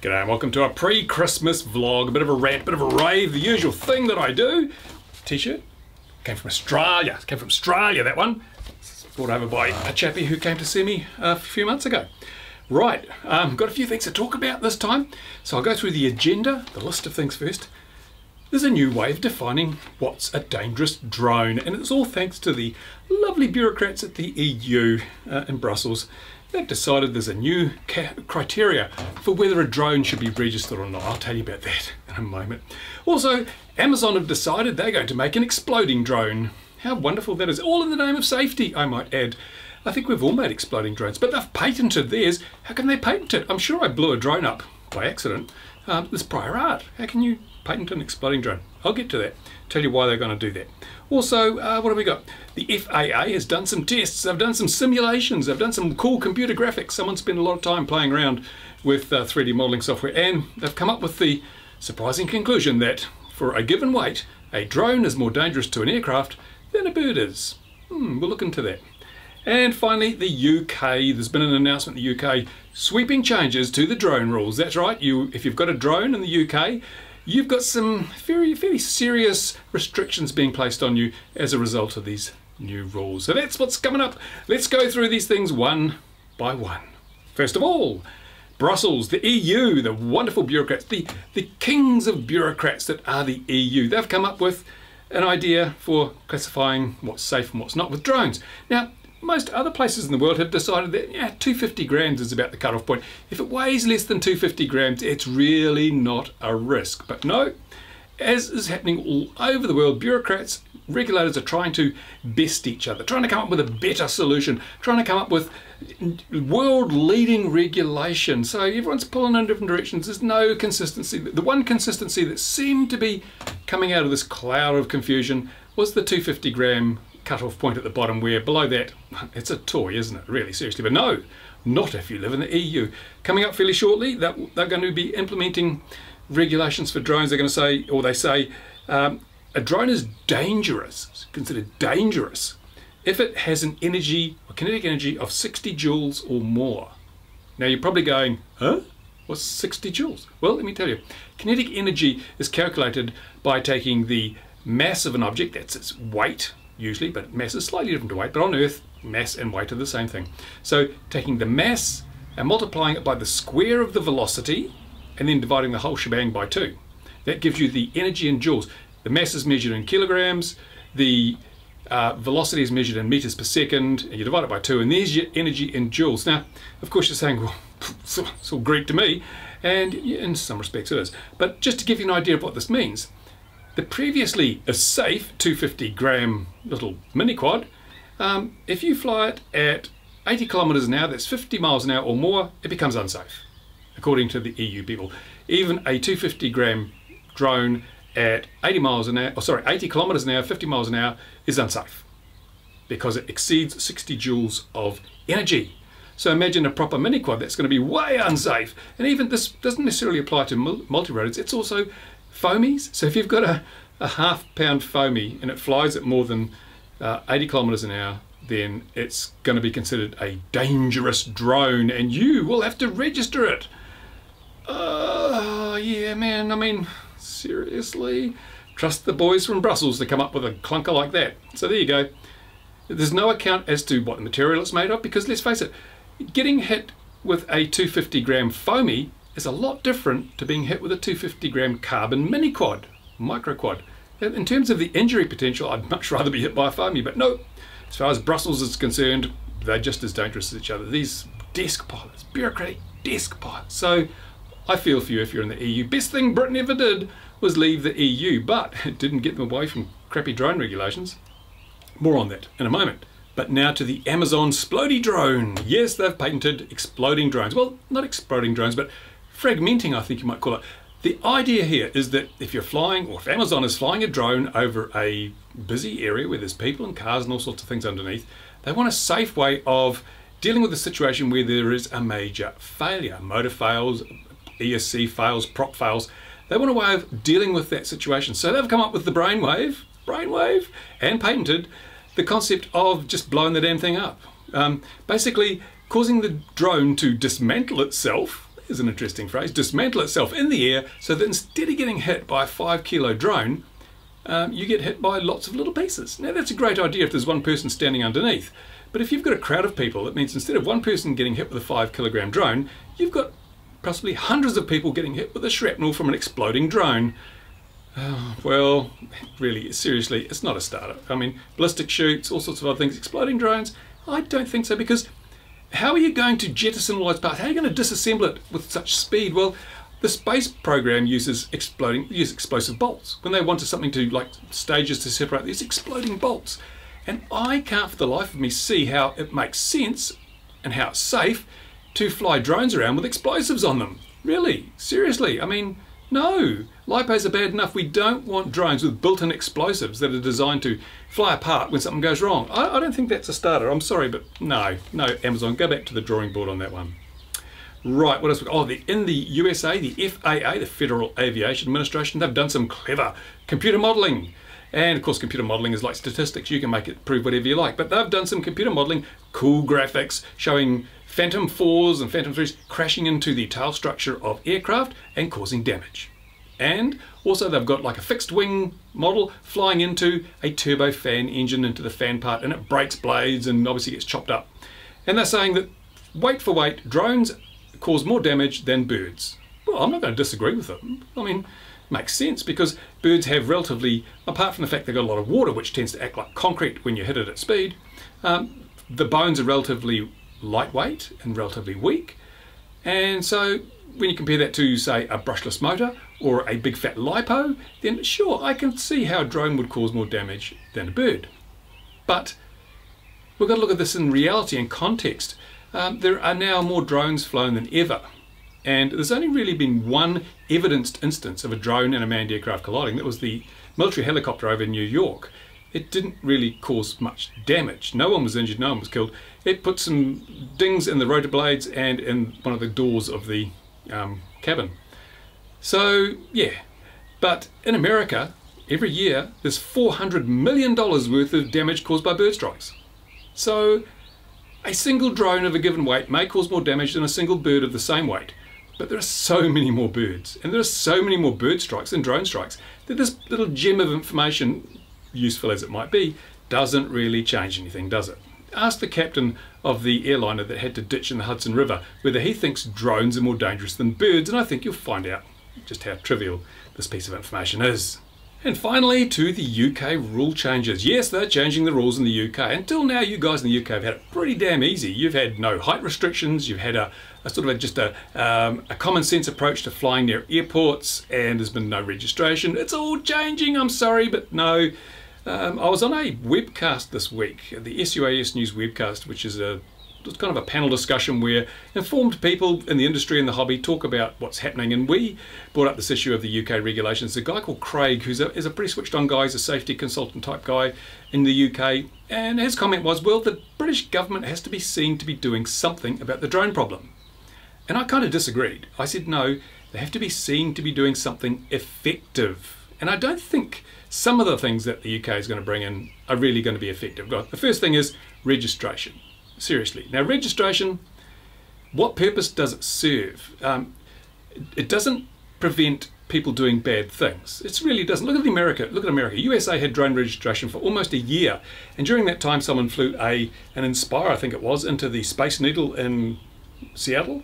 G'day and welcome to a pre-Christmas vlog, a bit of a rant, a bit of a rave, the usual thing that I do. T-shirt, came from Australia, that one. It's brought over by a chappie who came to see me a few months ago. Right, got a few things to talk about this time, so I'll go through the agenda, the list of things first. There's a new way of defining what's a dangerous drone, and it's all thanks to the lovely bureaucrats at the EU in Brussels. They've decided there's a new criteria for whether a drone should be registered or not. I'll tell you about that in a moment. Also, Amazon have decided they're going to make an exploding drone. How wonderful that is. All in the name of safety, I might add. I think we've all made exploding drones, but they've patented theirs. How can they patent it? I'm sure I blew a drone up by accident. There's prior art. How can you patent an exploding drone? I'll get to that. Tell you why they're going to do that. Also, what have we got? The FAA has done some tests. They've done some simulations. They've done some cool computer graphics. Someone spent a lot of time playing around with 3D modeling software, and they've come up with the surprising conclusion that for a given weight, a drone is more dangerous to an aircraft than a bird is. We'll look into that. And finally, the UK. There's been an announcement in the UK sweeping changes to the drone rules. That's right. If you've got a drone in the UK, you've got some fairly serious restrictions being placed on you as a result of these new rules. So that's what's coming up. Let's go through these things one by one. First of all, Brussels, the EU, the wonderful bureaucrats, the kings of bureaucrats that are the EU. They've come up with an idea for classifying what's safe and what's not with drones. Now, most other places in the world have decided that 250 grams is about the cutoff point. If it weighs less than 250 grams, it's really not a risk. But no, as is happening all over the world, bureaucrats, regulators are trying to best each other, trying to come up with a better solution, trying to come up with world-leading regulation. So everyone's pulling in different directions. There's no consistency. The one consistency that seemed to be coming out of this cloud of confusion was the 250 gram cut-off point at the bottom, where below that it's a toy, isn't it, really, seriously? But no, not if you live in the EU. Coming up fairly shortly, they're going to be implementing regulations for drones. They're going to say, or they say, a drone is dangerous, it's considered dangerous, if it has an energy, or kinetic energy, of 60 joules or more. Now you're probably going, huh? What's 60 joules? Well, let me tell you. Kinetic energy is calculated by taking the mass of an object, that's its weight, usually, but mass is slightly different to weight, but on Earth, mass and weight are the same thing. So taking the mass and multiplying it by the square of the velocity, and then dividing the whole shebang by 2. That gives you the energy in joules. The mass is measured in kilograms, the velocity is measured in meters per second, and you divide it by 2, and there's your energy in joules. Now, of course, you're saying, well, it's all Greek to me, and in some respects it is. But just to give you an idea of what this means, the previously a safe 250 gram little mini quad, if you fly it at 80 kilometers an hour, that's 50 miles an hour or more, it becomes unsafe, according to the EU people. Even a 250 gram drone at 80 kilometers an hour, 50 miles an hour is unsafe because it exceeds 60 joules of energy. So imagine a proper mini quad, that's going to be way unsafe. And even this doesn't necessarily apply to multi-rotors, it's also foamies. So if you've got a half-pound foamy and it flies at more than 80 kilometers an hour, then it's going to be considered a dangerous drone, and you will have to register it. Yeah, man, I mean, seriously? Trust the boys from Brussels to come up with a clunker like that. So there you go. There's no account as to what the material it's made of, because let's face it, getting hit with a 250 gram foamy is a lot different to being hit with a 250 gram carbon mini quad, micro quad. In terms of the injury potential, I'd much rather be hit by a foamy, but no, as far as Brussels is concerned, they're just as dangerous as each other. These desk pilots, bureaucratic desk pilots. So I feel for you if you're in the EU. Best thing Britain ever did was leave the EU, but it didn't get them away from crappy drone regulations. More on that in a moment. But now to the Amazon splodey-drone. Yes, they've patented exploding drones. Well, not exploding drones, but fragmenting, I think you might call it. The idea here is that if you're flying, or if Amazon is flying a drone over a busy area where there's people and cars and all sorts of things underneath, they want a safe way of dealing with a situation where there is a major failure. Motor fails, ESC fails, prop fails. They want a way of dealing with that situation. So they've come up with the brainwave, and patented the concept of just blowing the damn thing up. Basically causing the drone to dismantle itself is an interesting phrase, dismantle itself in the air so that instead of getting hit by a 5-kilo drone, you get hit by lots of little pieces. Now that's a great idea if there's one person standing underneath, but if you've got a crowd of people, it means instead of one person getting hit with a 5-kilogram drone, you've got possibly hundreds of people getting hit with a shrapnel from an exploding drone. Well, really, seriously, it's not a starter. I mean, ballistic shoots, all sorts of other things, exploding drones, I don't think so, because how are you going to jettison all those parts? How are you going to disassemble it with such speed? Well, the space program uses explosive bolts. When they wanted something to, like, stages to separate these exploding bolts. And I can't for the life of me see how it makes sense and how it's safe to fly drones around with explosives on them. Really, seriously, I mean, no. LiPos are bad enough. We don't want drones with built-in explosives that are designed to fly apart when something goes wrong. I don't think that's a starter. I'm sorry, but no, Amazon, go back to the drawing board on that one. Right, what else? Oh, in the USA, the FAA, the Federal Aviation Administration, they've done some clever computer modeling. And of course, computer modeling is like statistics. You can make it prove whatever you like. But they've done some computer modeling, cool graphics showing Phantom 4s and Phantom 3s crashing into the tail structure of aircraft and causing damage. And also they've got like a fixed wing model flying into a turbofan engine, into the fan part, and it breaks blades and obviously gets chopped up. And they're saying that, weight for weight, drones cause more damage than birds. Well, I'm not going to disagree with them. I mean, it makes sense, because birds have relatively, apart from the fact they've got a lot of water which tends to act like concrete when you hit it at speed, the bones are relatively lightweight and relatively weak. And so when you compare that to, say, a brushless motor or a big fat lipo, then sure, I can see how a drone would cause more damage than a bird. But we've got to look at this in reality and context. There are now more drones flown than ever. And there's only really been one evidenced instance of a drone and a manned aircraft colliding. That was the military helicopter over in New York. It didn't really cause much damage. No one was injured, no one was killed. It put some dings in the rotor blades and in one of the doors of the cabin. So, yeah. But in America, every year, there's $400 million worth of damage caused by bird strikes. So, a single drone of a given weight may cause more damage than a single bird of the same weight. But there are so many more birds, and there are so many more bird strikes than drone strikes, that this little gem of information, useful as it might be, doesn't really change anything, does it? Ask the captain of the airliner that had to ditch in the Hudson River whether he thinks drones are more dangerous than birds, and I think you'll find out just how trivial this piece of information is. And finally, to the UK rule changes. Yes, they're changing the rules in the UK. Until now, you guys in the UK have had it pretty damn easy. You've had no height restrictions, you've had a sort of just a common sense approach to flying near airports, and there's been no registration. It's all changing, I'm sorry, but no. I was on a webcast this week, the sUASNews webcast, which is it's kind of a panel discussion where informed people in the industry and the hobby talk about what's happening, and we brought up this issue of the UK regulations. A guy called Craig, who's is a pretty switched on guy, he's a safety consultant type guy in the UK, and his comment was, well, the British government has to be seen to be doing something about the drone problem. And I kind of disagreed. I said, no, they have to be seen to be doing something effective. And I don't think some of the things that the UK is going to bring in are really going to be effective. The first thing is registration. Seriously. Now, registration, what purpose does it serve? It doesn't prevent people doing bad things. It really doesn't. Look at America. Look at America. USA had drone registration for almost a year. And during that time, someone flew an Inspire, I think it was, into the Space Needle in Seattle.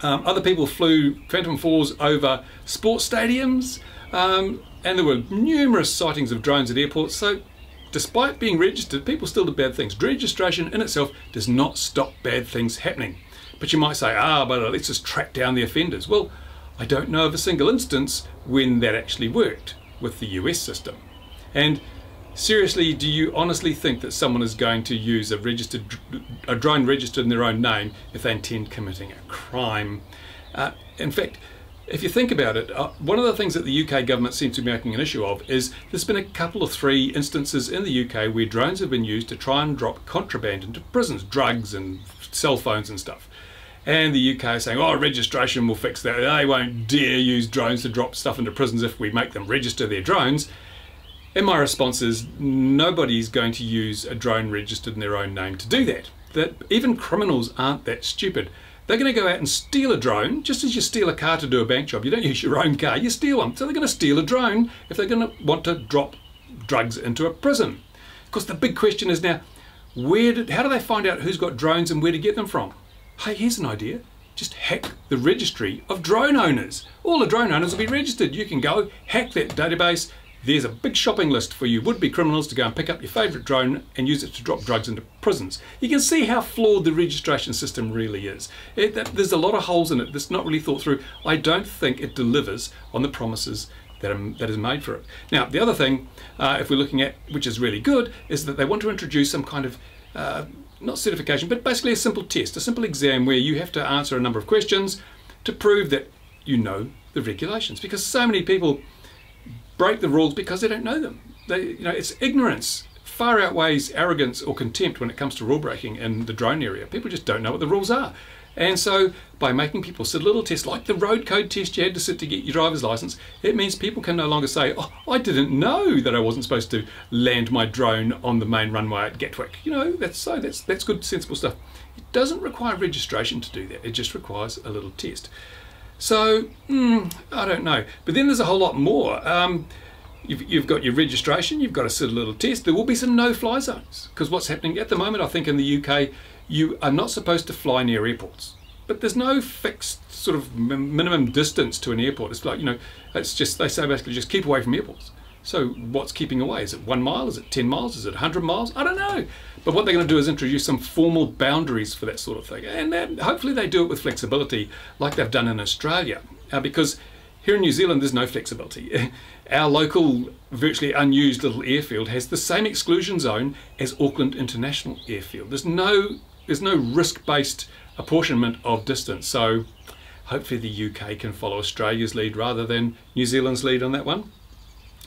Other people flew Phantom 4s over sports stadiums. And there were numerous sightings of drones at airports. So despite being registered, people still did bad things. Registration in itself does not stop bad things happening. But you might say, but let's just track down the offenders. Well, I don't know of a single instance when that actually worked with the US system. And seriously, do you honestly think that someone is going to use a drone registered in their own name if they intend committing a crime? In fact, if you think about it, one of the things that the UK government seems to be making an issue of is there's been a couple of 3 instances in the UK where drones have been used to try and drop contraband into prisons, drugs and cell phones and stuff. And the UK is saying, oh, registration will fix that. They won't dare use drones to drop stuff into prisons if we make them register their drones. And my response is, nobody's going to use a drone registered in their own name to do that. That even criminals aren't that stupid. They're going to go out and steal a drone, just as you steal a car to do a bank job. You don't use your own car, you steal one. So they're going to steal a drone if they're going to want to drop drugs into a prison. Of course, the big question is now, how do they find out who's got drones and where to get them from? Hey, here's an idea. Just hack the registry of drone owners. All the drone owners will be registered. You can go hack that database. There's a big shopping list for you would-be criminals to go and pick up your favourite drone and use it to drop drugs into prisons. You can see how flawed the registration system really is. There's a lot of holes in it that's not really thought through. I don't think it delivers on the promises that is made for it. Now, the other thing, if we're looking at, which is really good, is that they want to introduce some kind of not certification, but basically a simple test, a simple exam where you have to answer a number of questions to prove that you know the regulations. Because so many people break the rules because they don't know them. It's ignorance far outweighs arrogance or contempt when it comes to rule breaking in the drone area. People just don't know what the rules are. And so by making people sit a little test, like the road code test you had to sit to get your driver's license, it means people can no longer say, oh, I didn't know that I wasn't supposed to land my drone on the main runway at Gatwick. That's good, sensible stuff. It doesn't require registration to do that. It just requires a little test. So, I don't know. But then there's a whole lot more. You've got your registration, you've got to sit a little test. There will be some no-fly zones. Because what's happening at the moment, I think in the UK, you are not supposed to fly near airports. But there's no fixed sort of minimum distance to an airport. It's like, it's just, they say basically just keep away from airports. So what's keeping away? Is it 1 mile? Is it 10 miles? Is it 100 miles? I don't know. But what they're going to do is introduce some formal boundaries for that sort of thing. And hopefully they do it with flexibility like they've done in Australia. Because here in New Zealand, there's no flexibility. Our local, virtually unused little airfield has the same exclusion zone as Auckland International Airfield. There's no risk-based apportionment of distance. So hopefully the UK can follow Australia's lead rather than New Zealand's lead on that one.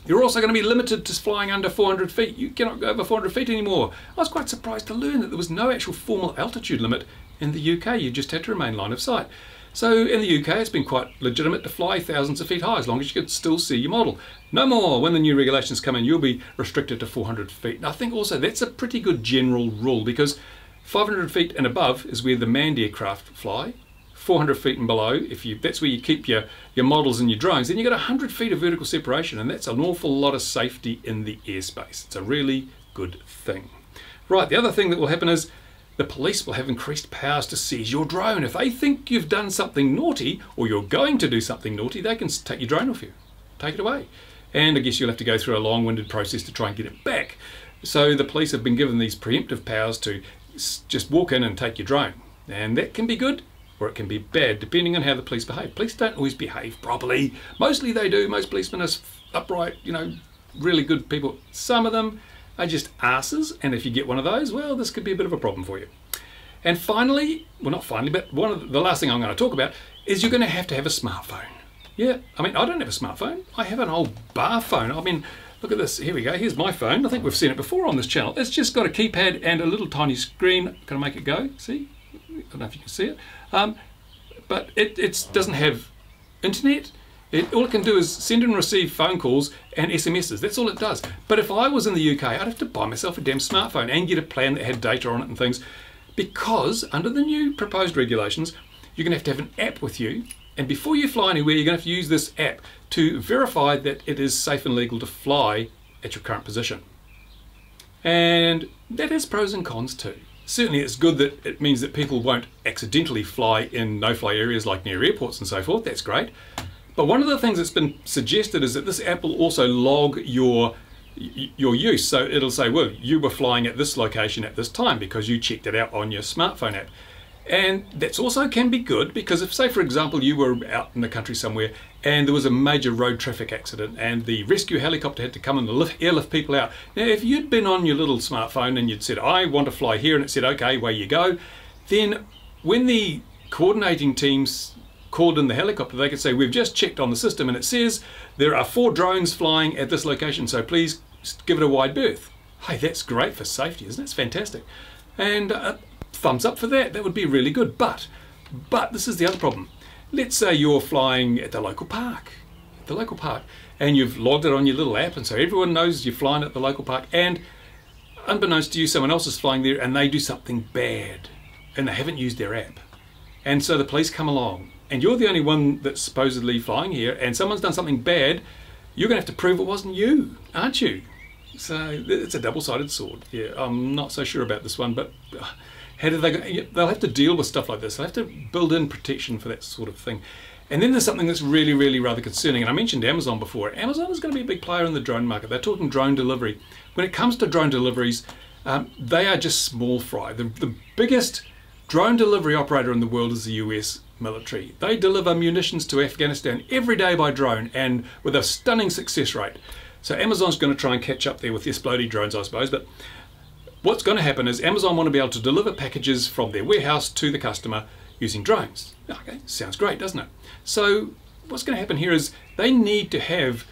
You're also going to be limited to flying under 400 feet. You cannot go over 400 feet anymore. I was quite surprised to learn that there was no actual formal altitude limit in the UK. You just had to remain line of sight. So in the UK, it's been quite legitimate to fly thousands of feet high as long as you could still see your model. No more. When the new regulations come in, you'll be restricted to 400 feet. And I think also that's a pretty good general rule because 500 feet and above is where the manned aircraft fly. 400 feet and below, that's where you keep your models and your drones, then you've got 100 feet of vertical separation, and that's an awful lot of safety in the airspace. It's a really good thing. Right, the other thing that will happen is the police will have increased powers to seize your drone. If they think you've done something naughty, or you're going to do something naughty, they can take your drone off you, take it away. And I guess you'll have to go through a long-winded process to try and get it back. So the police have been given these preemptive powers to just walk in and take your drone. And that can be good, or it can be bad, depending on how the police behave. Police don't always behave properly. Mostly they do. Most policemen are upright, really good people. Some of them are just asses, and if you get one of those, well, this could be a bit of a problem for you. And finally, well, not finally, but the last thing I'm going to talk about is you're going to have a smartphone. Yeah, I don't have a smartphone. I have an old bar phone. Look at this. Here we go. Here's my phone. I think we've seen it before on this channel. It's just got a keypad and a little tiny screen. Can I make it go? See? I don't know if you can see it. But it doesn't have internet. All it can do is send and receive phone calls and SMSs. That's all it does. But if I was in the UK, I'd have to buy myself a damn smartphone and get a plan that had data on it and things. Because under the new proposed regulations, you're going to have an app with you. And before you fly anywhere, you're going to have to use this app to verify that it is safe and legal to fly at your current position. And that has pros and cons too. Certainly it's good that it means that people won't accidentally fly in no-fly areas like near airports and so forth. That's great. But one of the things that's been suggested is that this app will also log your use. So it'll say, well, you were flying at this location at this time because you checked it out on your smartphone app. And that's also can be good because if, say, for example, you were out in the country somewhere and there was a major road traffic accident and the rescue helicopter had to come and airlift people out. Now, if you'd been on your little smartphone and you'd said, I want to fly here, and it said, okay, away you go, then when the coordinating teams called in the helicopter, they could say, we've just checked on the system and it says there are 4 drones flying at this location, so please give it a wide berth. Hey, that's great for safety, isn't it? It's fantastic. And thumbs up for that. That would be really good. But this is the other problem. Let's say you're flying at the local park, and you've logged it on your little app, and so everyone knows you're flying at the local park, and unbeknownst to you, someone else is flying there and they do something bad and they haven't used their app. And so the police come along, and you're the only one that's supposedly flying here, and someone's done something bad. You're going to have to prove it wasn't you, aren't you? So it's a double-sided sword. Yeah, I'm not so sure about this one, but how do they? They'll have to deal with stuff like this. They'll have to build in protection for that sort of thing. And then there's something that's really, really rather concerning. And I mentioned Amazon before. Amazon is going to be a big player in the drone market. They're talking drone delivery. When it comes to drone deliveries, they are just small fry. The biggest drone delivery operator in the world is the US military. They deliver munitions to Afghanistan every day by drone, and with a stunning success rate. So Amazon's going to try and catch up there with their splodey drones, I suppose. But what's going to happen is Amazon want to be able to deliver packages from their warehouse to the customer using drones. Okay, sounds great, doesn't it? So what's going to happen here is they need to have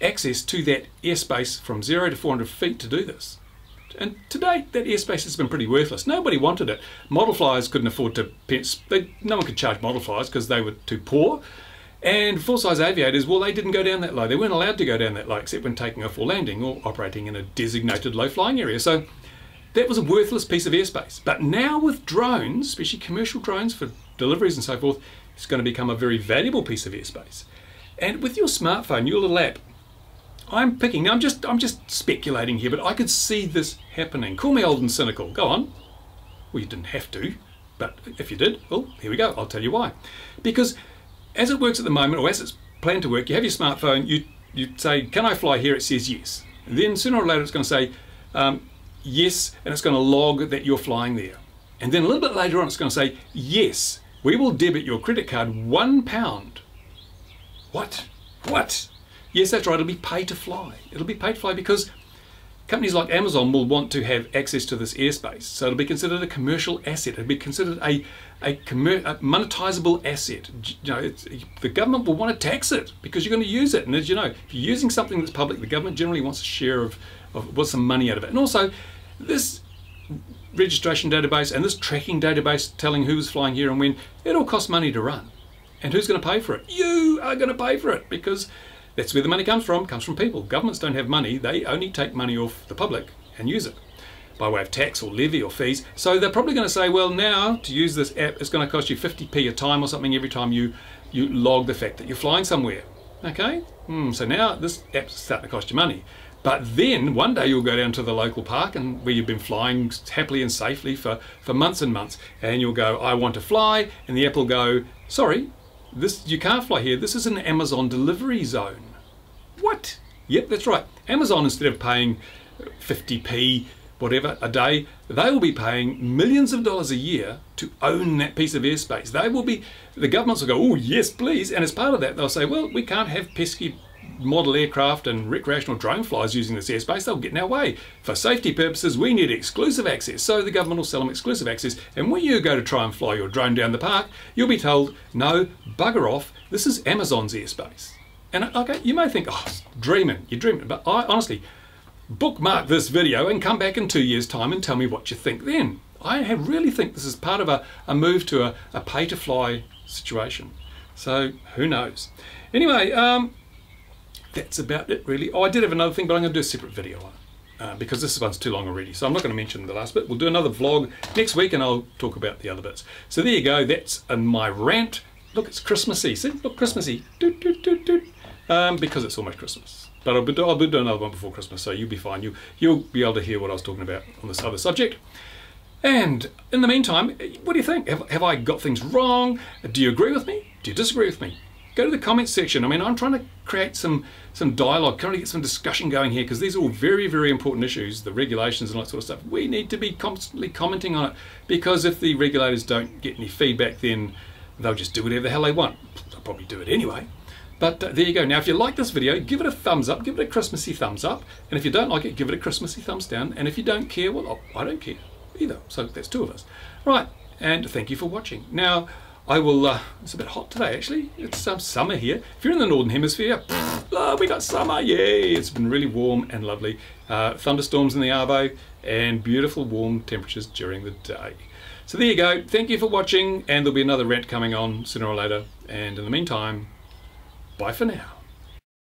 access to that airspace from 0 to 400 feet to do this. And to date, that airspace has been pretty worthless. Nobody wanted it. Model flyers couldn't afford to no one could charge model flyers because they were too poor. And full-size aviators, well, they didn't go down that low. They weren't allowed to go down that low except when taking off or landing or operating in a designated low-flying area. So that was a worthless piece of airspace. But now with drones, especially commercial drones for deliveries and so forth, it's going to become a very valuable piece of airspace. And with your smartphone, your little app, I'm just speculating here, but I could see this happening. Call me old and cynical. Go on. Well, you didn't have to, but if you did, well, here we go. I'll tell you why. Because as it works at the moment, or as it's planned to work, you have your smartphone, you say, can I fly here? It says yes. And then sooner or later it's going to say yes, and it's going to log that you're flying there. And then a little bit later on it's going to say, yes, we will debit your credit card £1. What? What? Yes, that's right, it'll be pay to fly. It'll be pay to fly because companies like Amazon will want to have access to this airspace. So it'll be considered a commercial asset. It'll be considered a monetizable asset. You know, the government will want to tax it because you're going to use it. And as you know, if you're using something that's public, the government generally wants a share of wants some money out of it. And also, this registration database and this tracking database telling who's flying here and when, it all costs money to run. And who's going to pay for it? You are going to pay for it because that's where the money comes from people. Governments don't have money, they only take money off the public and use it by way of tax or levy or fees. So they're probably going to say, well, now to use this app, it's going to cost you 50p a time or something every time you log the fact that you're flying somewhere. Okay? So now this app's starting to cost you money. But then one day you'll go down to the local park and where you've been flying happily and safely for months and months, and you'll go, I want to fly, and the app will go, sorry, you can't fly here, this is an Amazon delivery zone. What? Yep, that's right. Amazon, instead of paying 50p, whatever, a day, they will be paying millions of dollars a year to own that piece of airspace. The governments will go, oh yes, please, and as part of that, they'll say, well, we can't have pesky model aircraft and recreational drone flyers using this airspace, they'll get in our way. For safety purposes, we need exclusive access. So the government will sell them exclusive access. And when you go to try and fly your drone down the park, you'll be told, no, bugger off, this is Amazon's airspace. And okay, you may think, oh, you're dreaming. But I honestly, bookmark this video and come back in 2 years' time and tell me what you think then. I really think this is part of a move to a pay-to-fly situation. So who knows? Anyway, that's about it really. Oh, I did have another thing, but I'm going to do a separate video on it because this one's too long already. So I'm not going to mention the last bit. We'll do another vlog next week and I'll talk about the other bits. So there you go. That's my rant. Look, it's Christmassy. See, look, Christmassy. Doot, doot, doot, doot. Because it's almost Christmas. But I'll do another one before Christmas, so you'll be fine. You'll be able to hear what I was talking about on this other subject. And in the meantime, what do you think? Have I got things wrong? Do you agree with me? Do you disagree with me? Go to the comments section. I mean, I'm trying to create some dialogue, trying to get some discussion going here, because these are all very, very important issues, the regulations and all that sort of stuff. We need to be constantly commenting on it, because if the regulators don't get any feedback, then they'll just do whatever the hell they want. They'll probably do it anyway. But there you go. Now, if you like this video, give it a thumbs up, give it a Christmassy thumbs up. And if you don't like it, give it a Christmassy thumbs down. And if you don't care, well, I don't care either. So that's two of us. Right, and thank you for watching. Now, I will, it's a bit hot today actually. It's summer here. If you're in the Northern Hemisphere, we got summer, yay! It's been really warm and lovely. Thunderstorms in the arvo and beautiful warm temperatures during the day. So there you go. Thank you for watching, and there'll be another rant coming on sooner or later. And in the meantime, bye for now.